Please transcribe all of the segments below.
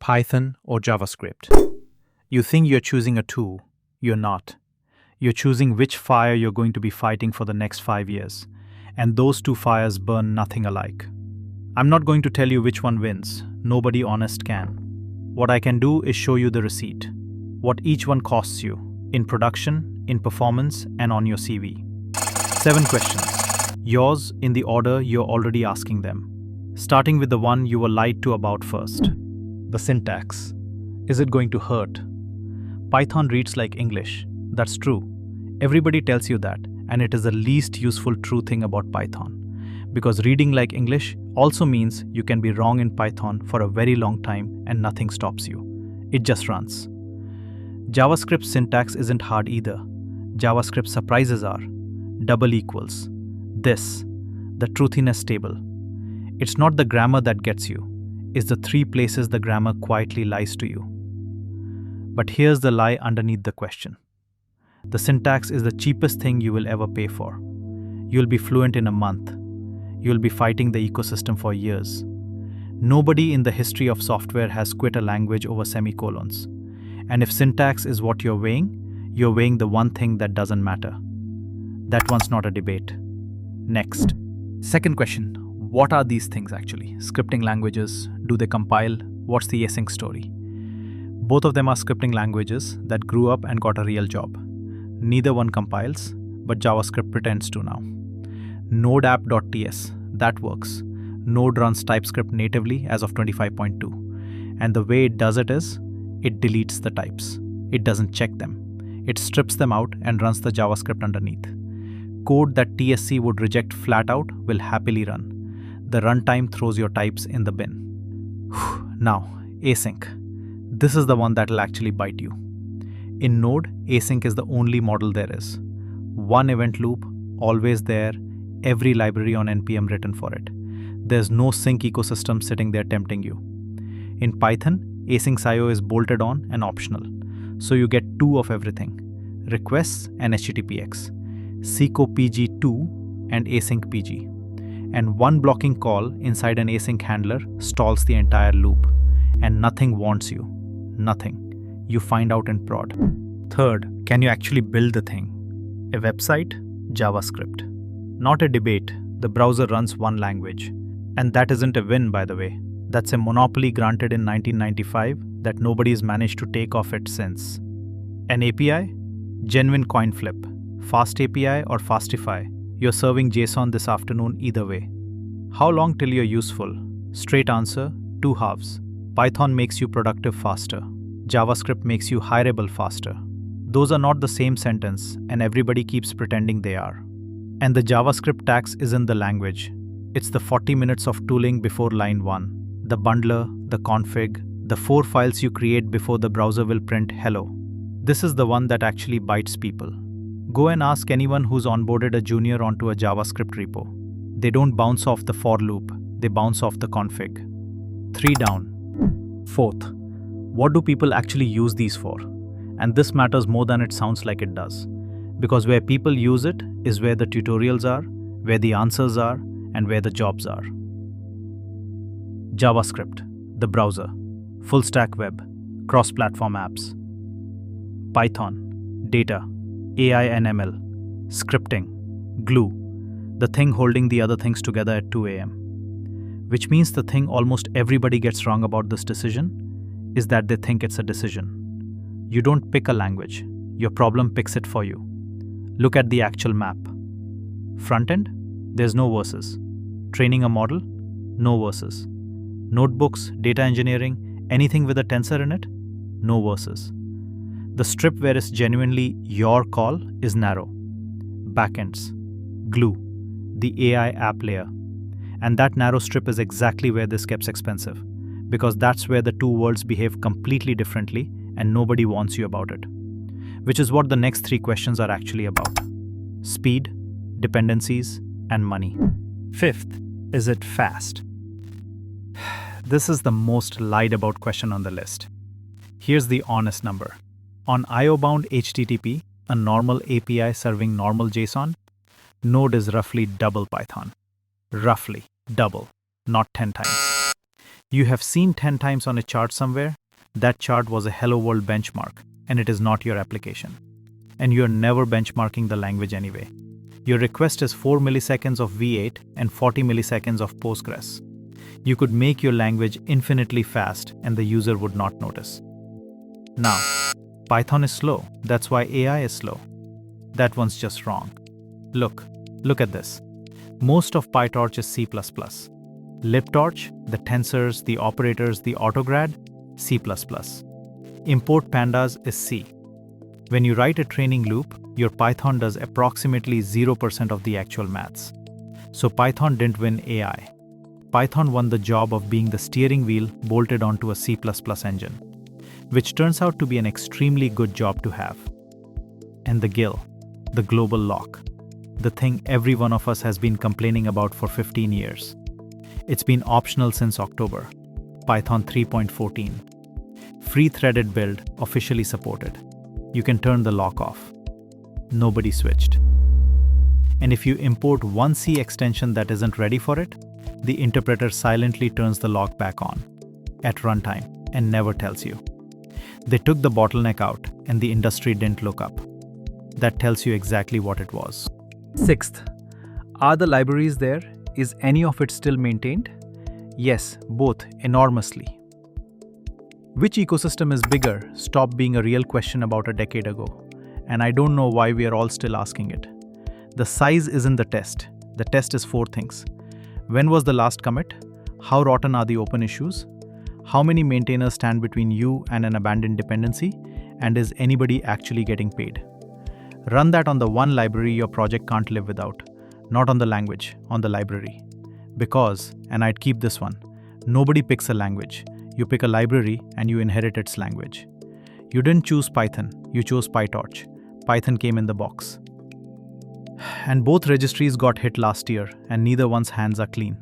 Python or JavaScript. You think you're choosing a tool. You're not. You're choosing which fire you're going to be fighting for the next 5 years. And those two fires burn nothing alike. I'm not going to tell you which one wins. Nobody honest can. What I can do is show you the receipt. What each one costs you. In production, in performance, and on your CV. 7 questions. Yours in the order you're already asking them. Starting with the one you were lied to about first. The syntax. Is it going to hurt? Python reads like English. That's true. Everybody tells you that, and it is the least useful true thing about Python. Because reading like English also means you can be wrong in Python for a very long time and nothing stops you. It just runs. JavaScript syntax isn't hard either. JavaScript surprises are double equals, this, the truthiness table. It's not the grammar that gets you, it's the 3 places the grammar quietly lies to you. But here's the lie underneath the question. The syntax is the cheapest thing you will ever pay for. You'll be fluent in a month. You'll be fighting the ecosystem for years. Nobody in the history of software has quit a language over semicolons. And if syntax is what you're weighing the one thing that doesn't matter. That one's not a debate. Next. Second question. What are these things actually? Scripting languages? Do they compile? What's the async story? Both of them are scripting languages that grew up and got a real job. Neither one compiles, but JavaScript pretends to now. Node-app.ts, that works. Node runs TypeScript natively as of 25.2. And the way it does it is, it deletes the types. It doesn't check them. It strips them out and runs the JavaScript underneath. Code that TSC would reject flat out will happily run. The runtime throws your types in the bin. Now, async. This is the one that will actually bite you. In Node, async is the only model there is. One event loop, always there, every library on NPM written for it. There's no sync ecosystem sitting there tempting you. In Python, async IO is bolted on and optional. So you get 2 of everything, requests and HTTPX, SYCO-PG2 and async PG. And one blocking call inside an async handler stalls the entire loop. And nothing warns you. Nothing. You find out in prod. Third, can you actually build the thing? A website? JavaScript. Not a debate. The browser runs one language. And that isn't a win, by the way. That's a monopoly granted in 1995 that nobody's managed to take off it since. An API? Genuine coin flip. Fast API or Fastify? You're serving JSON this afternoon either way. How long till you're useful? Straight answer, 2 halves. Python makes you productive faster. JavaScript makes you hireable faster. Those are not the same sentence, and everybody keeps pretending they are. And the JavaScript tax isn't the language. It's the 40 minutes of tooling before line 1. The bundler, the config, the 4 files you create before the browser will print hello. This is the one that actually bites people. Go and ask anyone who's onboarded a junior onto a JavaScript repo. They don't bounce off the for loop, they bounce off the config. 3 down. Fourth, what do people actually use these for? And this matters more than it sounds like it does. Because where people use it is where the tutorials are, where the answers are, and where the jobs are. JavaScript, the browser, full stack web, cross-platform apps. Python, data, AI and ML, scripting, glue, the thing holding the other things together at 2 a.m. Which means the thing almost everybody gets wrong about this decision is that they think it's a decision. You don't pick a language, your problem picks it for you. Look at the actual map. Front end, there's no verses. Training a model, no verses. Notebooks, data engineering, anything with a tensor in it, no verses. The strip where it's genuinely your call is narrow. Backends, glue, the AI app layer. And that narrow strip is exactly where this gets expensive, because that's where the 2 worlds behave completely differently and nobody warns you about it. Which is what the next 3 questions are actually about. Speed, dependencies, and money. Fifth, is it fast? This is the most lied about question on the list. Here's the honest number. On IO-bound HTTP, a normal API serving normal JSON, Node is roughly double Python. Roughly double, not 10 times. You have seen 10 times on a chart somewhere, that chart was a Hello World benchmark, and it is not your application. And you're never benchmarking the language anyway. Your request is 4 milliseconds of V8 and 40 milliseconds of Postgres. You could make your language infinitely fast and the user would not notice. Now, Python is slow, that's why AI is slow. That one's just wrong. Look at this. Most of PyTorch is C++. libtorch, the tensors, the operators, the autograd, C++. Import pandas is C. When you write a training loop, your Python does approximately 0% of the actual maths. So Python didn't win AI. Python won the job of being the steering wheel bolted onto a C++ engine, which turns out to be an extremely good job to have. And the GIL, the global lock, the thing every one of us has been complaining about for 15 years. It's been optional since October, Python 3.14. Free threaded build officially supported. You can turn the lock off. Nobody switched. And if you import one C extension that isn't ready for it, the interpreter silently turns the lock back on at runtime and never tells you. They took the bottleneck out and the industry didn't look up. That tells you exactly what it was. Sixth, are the libraries there? Is any of it still maintained? Yes, both enormously. Which ecosystem is bigger stopped being a real question about a decade ago, and I don't know why we are all still asking it. The size isn't the test. The test is 4 things. When was the last commit? How rotten are the open issues? How many maintainers stand between you and an abandoned dependency? And is anybody actually getting paid? Run that on the one library your project can't live without. Not on the language, on the library. Because, and I'd keep this one, nobody picks a language. You pick a library and you inherit its language. You didn't choose Python, you chose PyTorch. Python came in the box. And both registries got hit last year and neither one's hands are clean.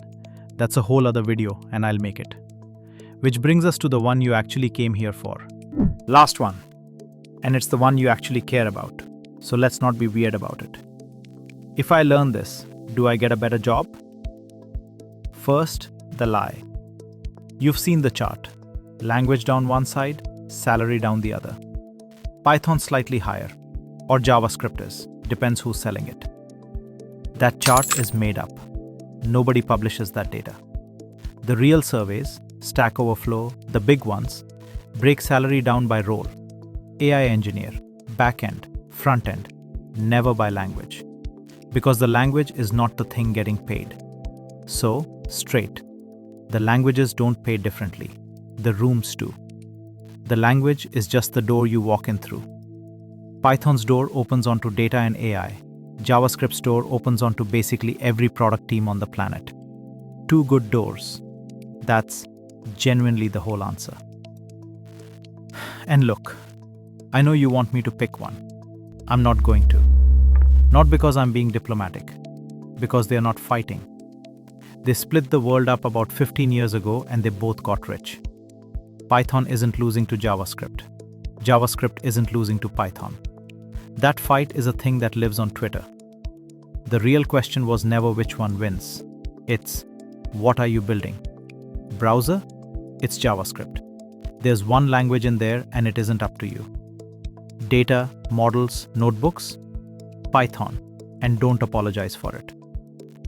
That's a whole other video and I'll make it. Which brings us to the one you actually came here for. Last one. And it's the one you actually care about. So let's not be weird about it. If I learn this, do I get a better job? First, the lie. You've seen the chart. Language down one side, salary down the other. Python slightly higher, or JavaScript is, depends who's selling it. That chart is made up. Nobody publishes that data. The real surveys, Stack Overflow, the big ones, break salary down by role. AI engineer, backend, front-end, never by language. Because the language is not the thing getting paid. So, straight. The languages don't pay differently. The rooms do. The language is just the door you walk in through. Python's door opens onto data and AI. JavaScript's door opens onto basically every product team on the planet. 2 good doors. That's genuinely the whole answer. And look, I know you want me to pick one. I'm not going to. Not because I'm being diplomatic. Because they are not fighting. They split the world up about 15 years ago and they both got rich. Python isn't losing to JavaScript. JavaScript isn't losing to Python. That fight is a thing that lives on Twitter. The real question was never which one wins. It's, what are you building? Browser? It's JavaScript. There's one language in there and it isn't up to you. Data, models, notebooks? Python. And don't apologize for it.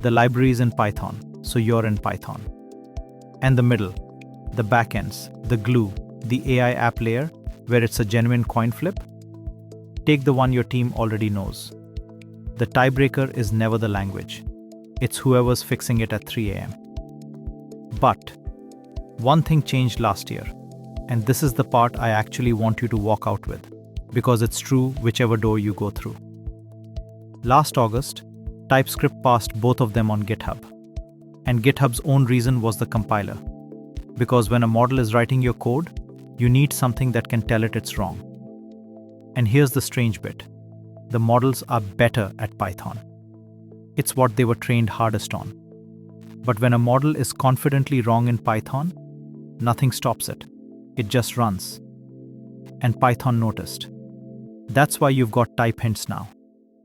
The library is in Python, so you're in Python. And the middle, the backends, the glue, the AI app layer, where it's a genuine coin flip? Take the one your team already knows. The tiebreaker is never the language. It's whoever's fixing it at 3 a.m. But one thing changed last year, and this is the part I actually want you to walk out with, because it's true whichever door you go through. Last August, TypeScript passed both of them on GitHub. And GitHub's own reason was the compiler. Because when a model is writing your code, you need something that can tell it it's wrong. And here's the strange bit. The models are better at Python. It's what they were trained hardest on. But when a model is confidently wrong in Python, nothing stops it. It just runs. And Python noticed. That's why you've got type hints now.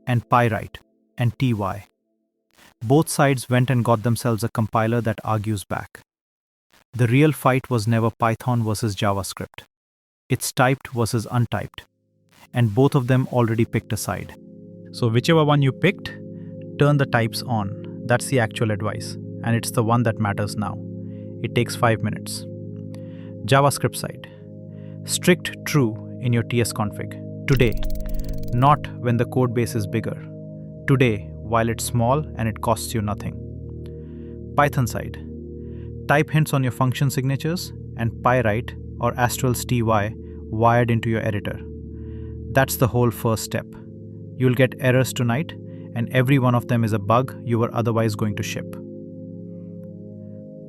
And Pywrite, and TY. Both sides went and got themselves a compiler that argues back. The real fight was never Python versus JavaScript. It's typed versus untyped. And both of them already picked a side. So, whichever one you picked, turn the types on. That's the actual advice. And it's the one that matters now. It takes 5 minutes. JavaScript side. Strict true in your TS config. Today, not when the code base is bigger. Today, while it's small and it costs you nothing. Python side. Type hints on your function signatures and pywrite or astrals ty wired into your editor. That's the whole first step. You'll get errors tonight, and every one of them is a bug you were otherwise going to ship.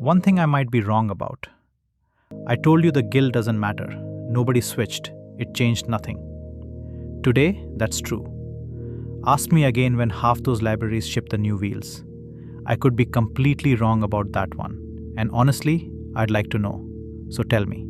One thing I might be wrong about. I told you the guild doesn't matter. Nobody switched. It changed nothing. Today, that's true. Ask me again when half those libraries ship the new wheels. I could be completely wrong about that one. And honestly, I'd like to know. So tell me.